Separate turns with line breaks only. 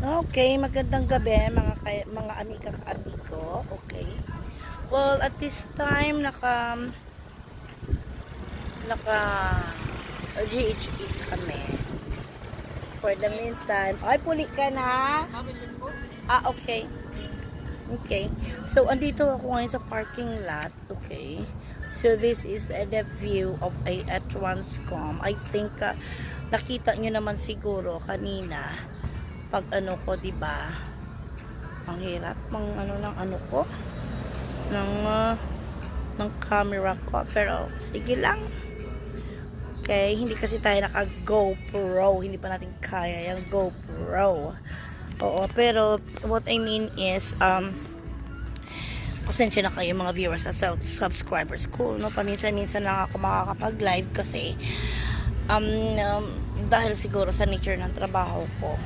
Okay, magandang gabi mga amiga ka-amigo. Okay. Well, at this time naka GHE kami. For the meantime, ay puli ka na. Okay. Okay. So andito ako ngayon sa parking lot, okay? So this is the view of a Transcom. I think nakita nyo naman siguro kanina pag ano ko, 'di ba? Ang hirap ng ng camera ko, pero sige lang. Okay, hindi kasi tayo naka GoPro, hindi pa natin kaya yung GoPro. Oo, pero what I mean is pasensya na kayo mga viewers at subscribers ko, no? Paminsan-minsan lang ako makakapag-live kasi dahil siguro sa nature ng trabaho ko,